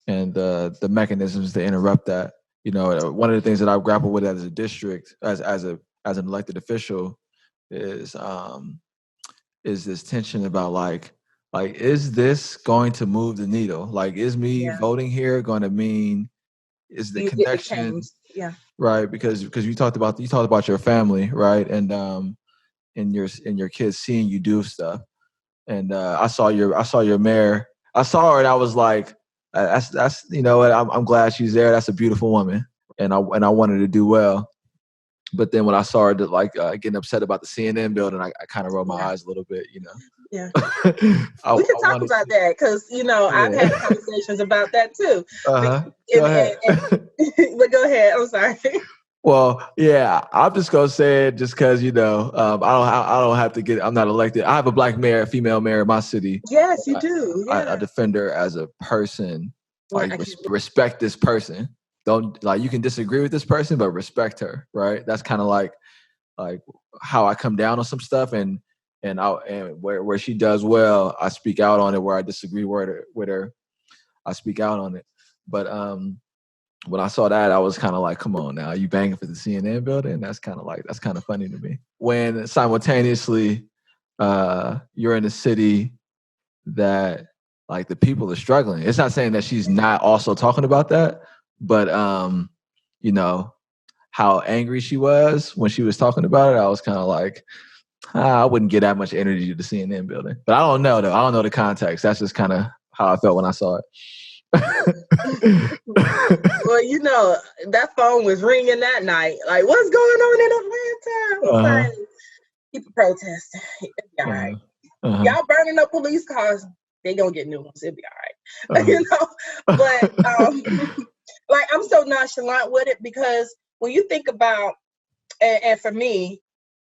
and the mechanisms to interrupt that. One of the things that I've grappled with as a district, as an elected official, is this tension about like is this going to move the needle? Like, is me voting here going to mean, is the connection, right? Because you talked about your family, right? And your kids seeing you do stuff. And I saw your mayor. I saw her, and I was like, that's what, I'm glad she's there. That's a beautiful woman, and I wanted to do well. But then when I saw her getting upset about the CNN building, I kind of rolled my eyes a little bit, Yeah. We can talk about that, because I've had conversations about that too. Go ahead. But go ahead. I'm sorry. Well, yeah, I'm just gonna say it just because I don't have to get. I'm not elected. I have a Black mayor, female mayor in my city. Yes, you do. Yeah. I defend her as a person. Like, respect this person. Don't, like, you can disagree with this person, but respect her. Right. That's kind of like how I come down on some stuff, and where she does well, I speak out on it. Where I disagree with her, I speak out on it. But when I saw that, I was kind of like, come on now, you banging for the CNN building? That's kind of funny to me. When simultaneously you're in a city that, like, the people are struggling. It's not saying that she's not also talking about that, but how angry she was when she was talking about it, I was kind of like, I wouldn't get that much energy to the CNN building, but I don't know though. I don't know the context. That's just kind of how I felt when I saw it. Well, you know, that phone was ringing that night. Like, what's going on in Atlanta? Uh-huh. Okay, people protesting. It'll be all right. Uh-huh. Y'all burning up police cars. They gonna get new ones. It'll be all right. Uh-huh. You know, but like I'm so nonchalant with it because when you think about, and for me,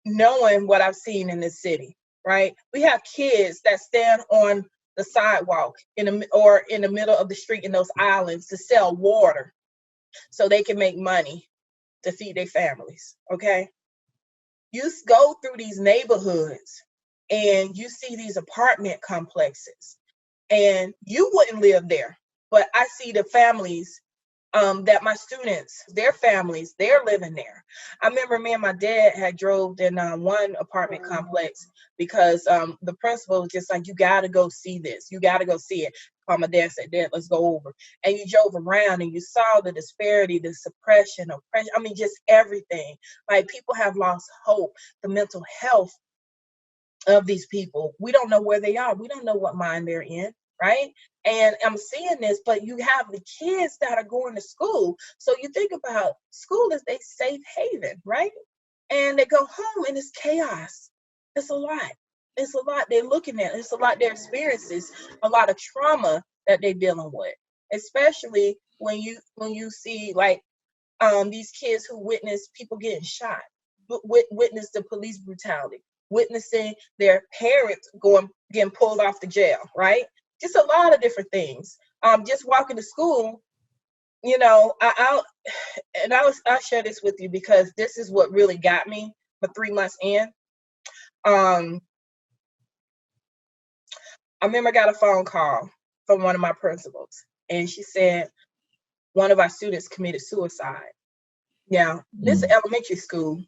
knowing what I've seen in this city, right? We have kids that stand on the sidewalk or in the middle of the street in those islands to sell water so they can make money to feed their families. Okay. You go through these neighborhoods and you see these apartment complexes and you wouldn't live there, but I see the families that my students, their families, they're living there. I remember me and my dad had drove in one apartment complex because the principal was just like, you got to go see this. You got to go see it. My dad said, Dad, let's go over. And you drove around and you saw the disparity, the suppression, oppression. I mean, just everything. Like people have lost hope, the mental health of these people. We don't know where they are. We don't know what mind they're in, right? And I'm seeing this, but you have the kids that are going to school. So you think about school as a safe haven, right? And they go home and it's chaos. It's a lot. It's a lot they're looking at. It's a lot they're experiencing. A lot of trauma that they're dealing with, especially when you see like these kids who witness people getting shot, witness the police brutality, witnessing their parents getting pulled off the jail, right? Just a lot of different things. Just walking to school, you know, I'll share this with you because this is what really got me for 3 months in. Um, I remember I got a phone call from one of my principals, and she said one of our students committed suicide. Now, this is elementary school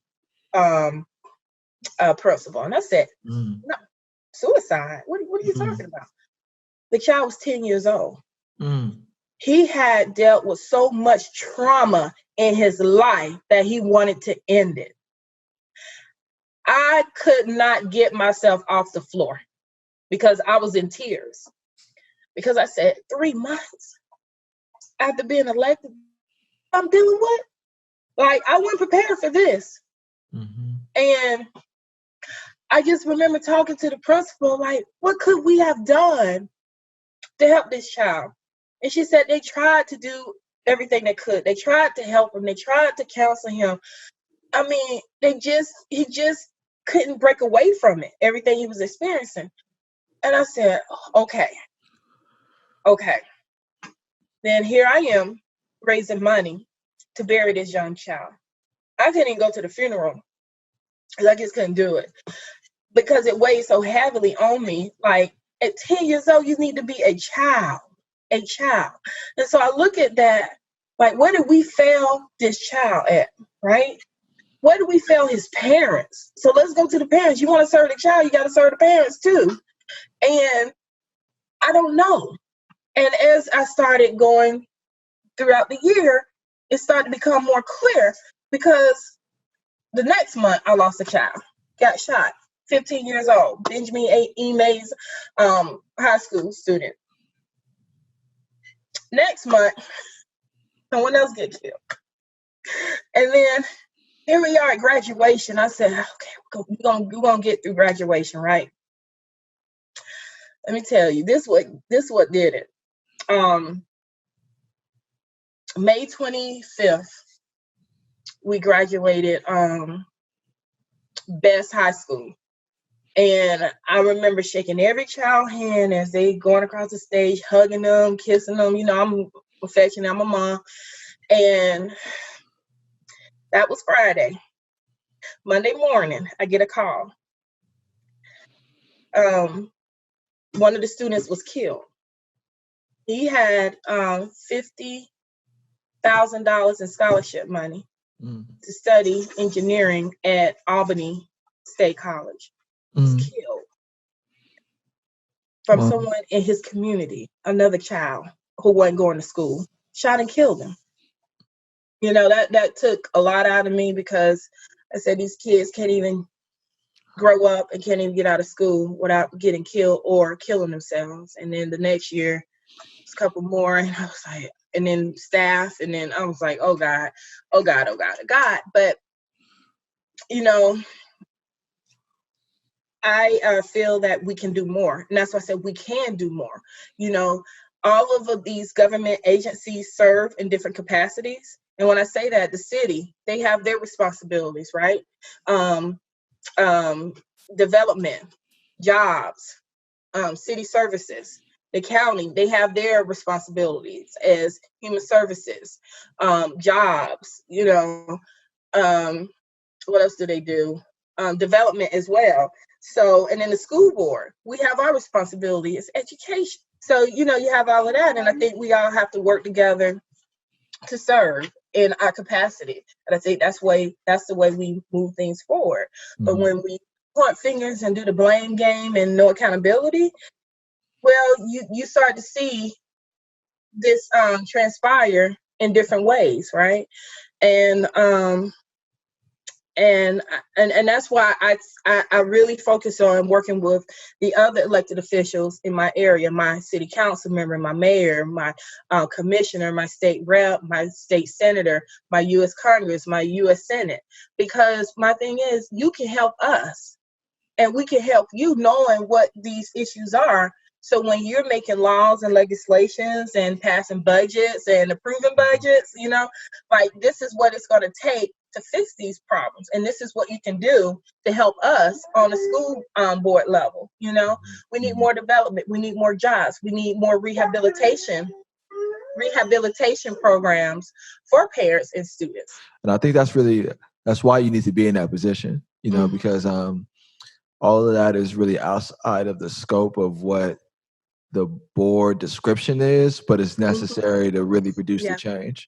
principal, and I said, no, suicide? What are you talking about? The child was 10 years old. He had dealt with so much trauma in his life that he wanted to end it. I could not get myself off the floor because I was in tears. Because I said, 3 months after being elected, I'm dealing with? Like, I wasn't prepared for this. And I just remember talking to the principal, like, what could we have done to help this child? And she said they tried to do everything they could. They tried to help him. They tried to counsel him. I mean, he just couldn't break away from it, everything he was experiencing. And I said, okay. Then here I am raising money to bury this young child. I couldn't even go to the funeral because I just couldn't do it because it weighed so heavily on me. Like at 10 years old, you need to be a child. And so I look at that, like, where did we fail this child at, right? Where did we fail his parents? So let's go to the parents. You want to serve the child, you got to serve the parents too. And I don't know. And as I started going throughout the year, it started to become more clear because the next month I lost a child, got shot, 15 years old, Benjamin E. Mays, high school student. Next month, someone else get killed. And then here we are at graduation. I said, okay, we're gonna get through graduation, right? Let me tell you, this what did it. May 25th, we graduated best high school. And I remember shaking every child hand as they going across the stage, hugging them, kissing them. You know, I'm affectionate, I'm a mom. And that was Friday. Monday morning, I get a call. One of the students was killed. He had $50,000 in scholarship money to study engineering at Albany State College. He was killed from someone in his community, another child who wasn't going to school, shot and killed him. You know, that took a lot out of me because I said these kids can't even grow up and can't even get out of school without getting killed or killing themselves. And then the next year, it's a couple more, and I was like, and then staff, and then I was like, oh God, oh God, oh God, oh God. But you know, I feel that we can do more, and that's why I said we can do more. You know, all of these government agencies serve in different capacities, and when I say that, the city, they have their responsibilities, right? Um, um, Development, jobs, city services. The county, they have their responsibilities as human services, jobs. Um, what else do they do? Development as well. So, and then the school board, we have our responsibility as education. So, you have all of that, and I think we all have to work together to serve in our capacity. And I think that's the way we move things forward. But Mhm. when we point fingers and do the blame game and no accountability, well, you start to see this transpire in different ways, right? And and that's why I really focus on working with the other elected officials in my area, my city council member, my mayor, my commissioner, my state rep, my state senator, my U.S. Congress, my U.S. Senate, because my thing is you can help us and we can help you knowing what these issues are. So when you're making laws and legislations and passing budgets and approving budgets, like this is what it's going to take to fix these problems, and this is what you can do to help us on the school board level. We need Mhm. more development, we need more jobs, we need more rehabilitation programs for parents and students. And I think that's why you need to be in that position, Mhm. because all of that is really outside of the scope of what the board description is, but it's Mhm. necessary to really produce the Yeah, change.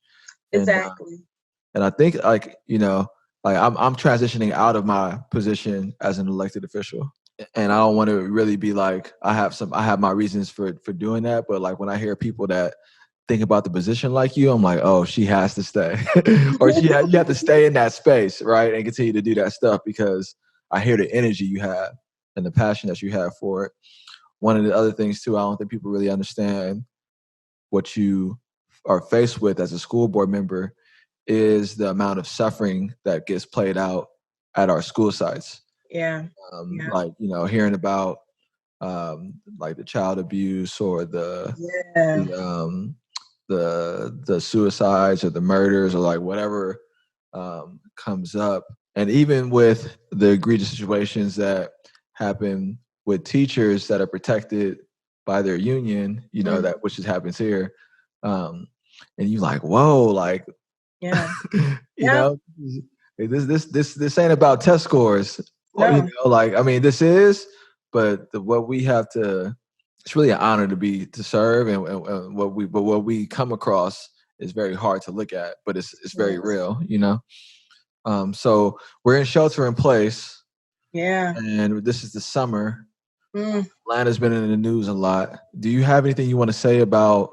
And exactly. and I think like I'm transitioning out of my position as an elected official, and I don't want to really be like I have my reasons for doing that, but like when I hear people that think about the position like you, I'm like, oh, she has to stay, or you have to stay in that space, right, and continue to do that stuff because I hear the energy you have and the passion that you have for it. One of the other things too, I don't think people really understand what you are faced with as a school board member is the amount of suffering that gets played out at our school sites. Yeah, yeah, Like hearing about like the child abuse or yeah. the um, the suicides or the murders or like whatever comes up, and even with the egregious situations that happen with teachers that are protected by their union, Mm, that which just happens here, um, and you like, whoa, like yeah, you yeah. know, this ain't about test scores. Or, No. like I mean, this is, but what we have to. It's really an honor to serve, and what we come across is very hard to look at, but it's very Yes. real. So we're in shelter in place, Yeah. and this is the summer. Mm, Atlanta's been in the news a lot. Do you have anything you want to say about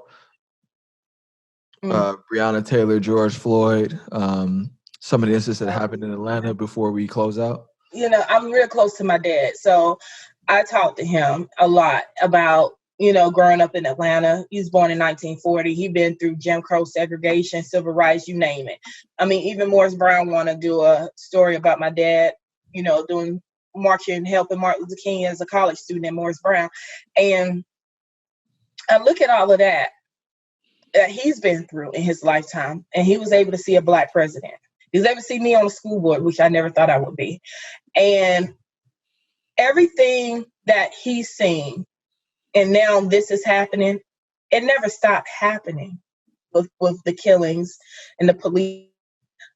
mm. Breonna Taylor, George Floyd, some of the incidents that So, happened in Atlanta before we close out? I'm real close to my dad. So I talked to him a lot about, growing up in Atlanta. He was born in 1940. He been through Jim Crow segregation, civil rights, you name it. I mean, even Morris Brown want to do a story about my dad, doing marching, helping Martin Luther King as a college student at Morris Brown. And I look at all of that he's been through in his lifetime, and he was able to see a black president. He was able to see me on the school board, which I never thought I would be. And everything that he's seen, and now this is happening, it never stopped happening with the killings and the police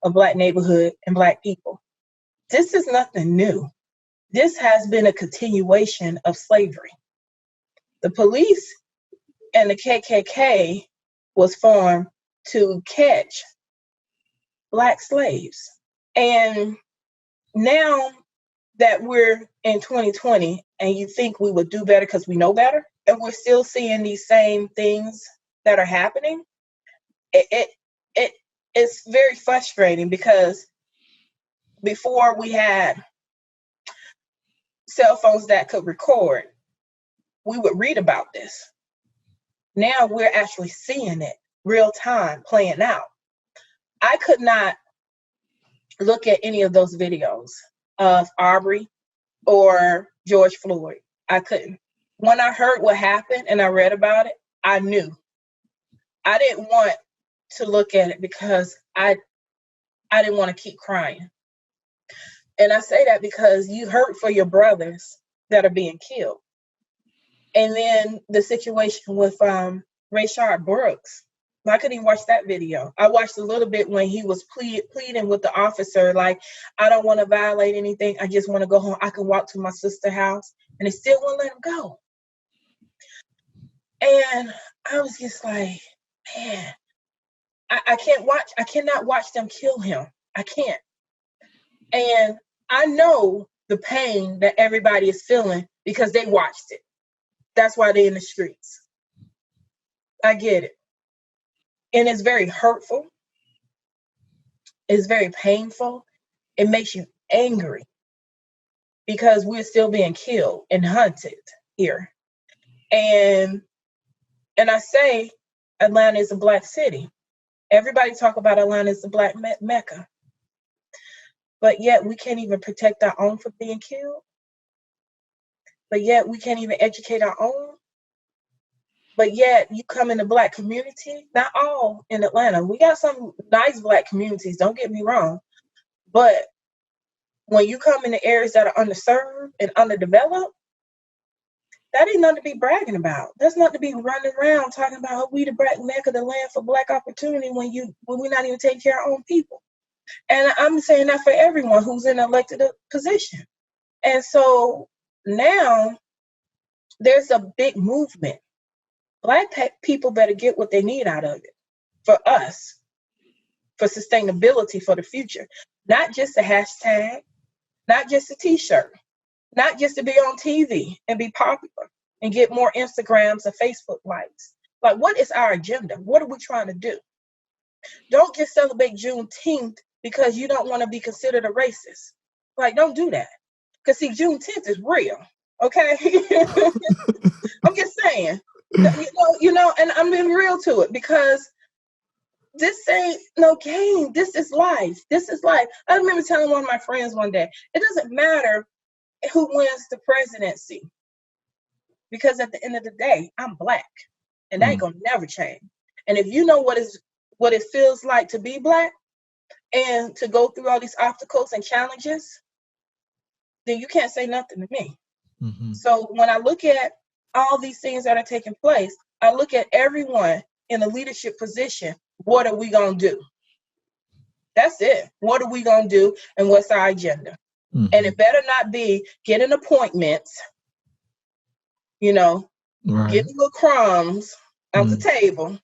of black neighborhood and black people. This is nothing new. This has been a continuation of slavery. The police and the KKK was formed to catch black slaves. And now that we're in 2020 and you think we would do better because we know better, and we're still seeing these same things that are happening, it, it, it it's very frustrating because before we had cell phones that could record, we would read about this. Now we're actually seeing it real time playing out. I could not look at any of those videos of Aubrey or George Floyd. I couldn't. When I heard what happened and I read about it, I knew. I didn't want to look at it because I didn't want to keep crying. And I say that because you hurt for your brothers that are being killed. And then the situation with Rayshard Brooks, I couldn't even watch that video. I watched a little bit when he was pleading with the officer, like, I don't want to violate anything. I just want to go home. I can walk to my sister's house. And they still won't let him go. And I was just like, man, I cannot watch them kill him. I can't. And I know the pain that everybody is feeling because they watched it. That's why they're in the streets. I get it. And it's very hurtful. It's very painful. It makes you angry because we're still being killed and hunted here. And I say Atlanta is a Black city. Everybody talk about Atlanta as the Black Mecca. But yet we can't even protect our own from being killed. But yet we can't even educate our own. But yet you come in the Black community, not all in Atlanta. We got some nice Black communities, don't get me wrong. But when you come in the areas that are underserved and underdeveloped, that ain't nothing to be bragging about. That's nothing to be running around talking about, oh, we the Black Mecca, the land for Black opportunity when we're not even taking care of our own people. And I'm saying that for everyone who's in an elected position. And so now there's a big movement. Black people better get what they need out of it for us, for sustainability for the future. Not just a hashtag, not just a t-shirt, not just to be on TV and be popular and get more Instagrams and Facebook likes. Like, what is our agenda? What are we trying to do? Don't just celebrate Juneteenth because you don't want to be considered a racist. Like, don't do that. Because, see, Juneteenth is real, okay? I'm just saying, and I'm being real to it because this ain't no game. This is life. This is life. I remember telling one of my friends one day, it doesn't matter who wins the presidency because at the end of the day, I'm Black and that ain't gonna never change. And if you know what it feels like to be Black and to go through all these obstacles and challenges, then you can't say nothing to me. Mm-hmm. So when I look at all these things that are taking place, I look at everyone in a leadership position. What are we going to do? That's it. What are we going to do? And what's our agenda? Mm-hmm. And it better not be getting appointments, right. Getting little crumbs off the table.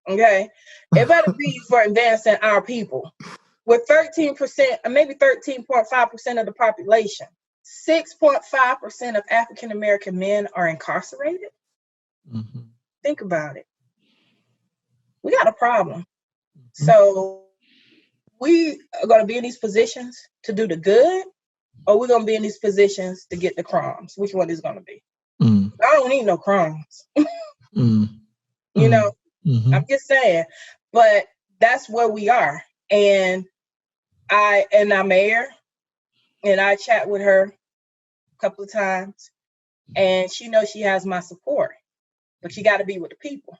Okay. It better be for advancing our people. With 13%, or maybe 13.5% of the population, 6.5% of African American men are incarcerated. Mm-hmm. Think about it. We got a problem. Mm-hmm. So we are going to be in these positions to do the good, or we're going to be in these positions to get the crumbs. Which one is going to be? Mm. I don't need no crumbs. Mm-hmm. I'm just saying. But that's where we are. And our mayor, and I chat with her a couple of times, and she knows she has my support, but you got to be with the people.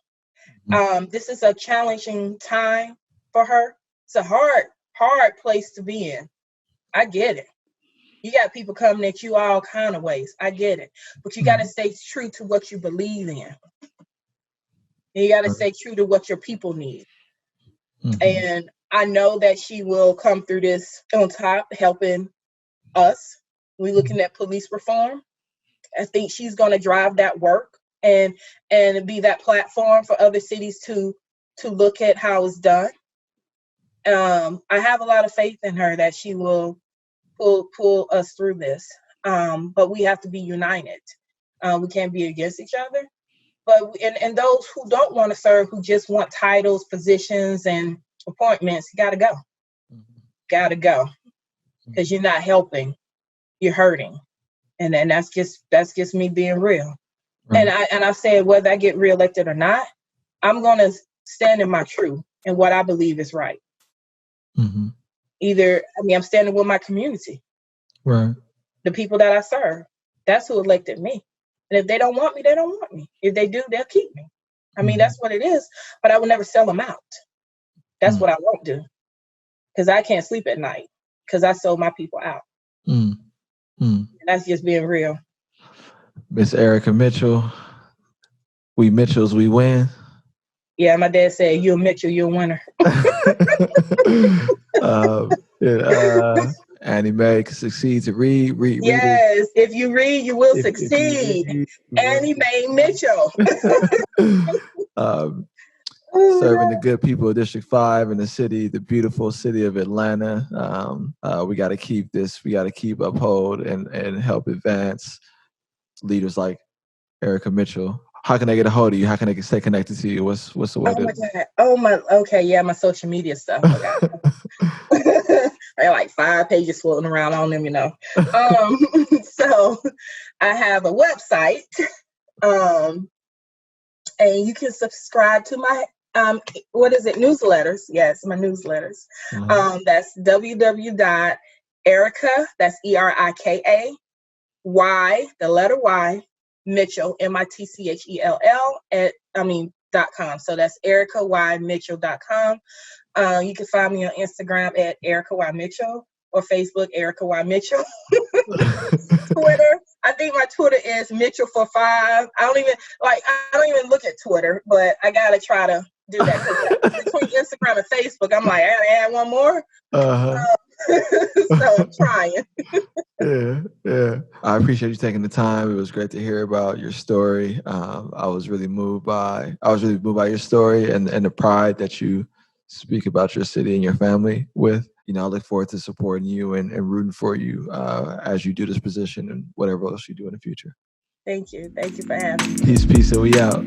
This is a challenging time for her. It's a hard place to be in. I get it. You got people coming at you all kind of ways. I get it. But you got to stay true to what you believe in. And you got to stay true to what your people need. Mm-hmm. And I know that she will come through this on top, helping us. We're looking at police reform. I think she's going to drive that work and be that platform for other cities to look at how it's done. I have a lot of faith in her that she will pull us through this. But we have to be united. We can't be against each other. But and those who don't want to serve, who just want titles, positions, and appointments, you got to go. Mm-hmm. Got to go. Because you're not helping. You're hurting. And then that's just me being real. Right. And I said, whether I get reelected or not, I'm gonna stand in my truth and what I believe is right. Mm-hmm. I'm standing with my community, Right. the people that I serve. That's who elected me. And if they don't want me, they don't want me. If they do, they'll keep me. I mean, Mm-hmm. that's what it is. But I will never sell them out. That's what I won't do, because I can't sleep at night because I sold my people out. Mm-hmm. And that's just being real. Miss Erika Mitchell, we Mitchells, we win. Yeah, my dad said, "You're a Mitchell, you're a winner." Annie Mae succeed to read it. Yes, if you read, you will If you succeed. read, you will Annie Mae Mitchell. succeed. Serving the good people of District 5 in the city, the beautiful city of Atlanta. We got to keep this, we got to keep uphold and help advance leaders like Erika Mitchell. How can they get a hold of you? How can they stay connected to you? What's the way Oh to? my God. Oh my. Okay, yeah, my social media stuff. I got like 5 pages floating around. I don't even know. So I have a website, and you can subscribe to my what is it? Newsletters. Yes, my newsletters. That's www.Erika. That's Erika. Y, the letter Y, Mitchell, Mitchell, .com. So that's ErikaYMitchell.com. You can find me on Instagram at Erika Y Mitchell or Facebook Erika Y Mitchell. Twitter, I think my Twitter is Mitchell for 5. I don't even look at Twitter, but I gotta try to do that because between Instagram and Facebook, I'm like, I gotta add one more. So I'm trying. Yeah. I appreciate you taking the time. It was great to hear about your story. I was really moved by your story and the pride that you speak about your city and your family with. I look forward to supporting you and rooting for you as you do this position and whatever else you do in the future. Thank you. Thank you for having me. Peace, and we out.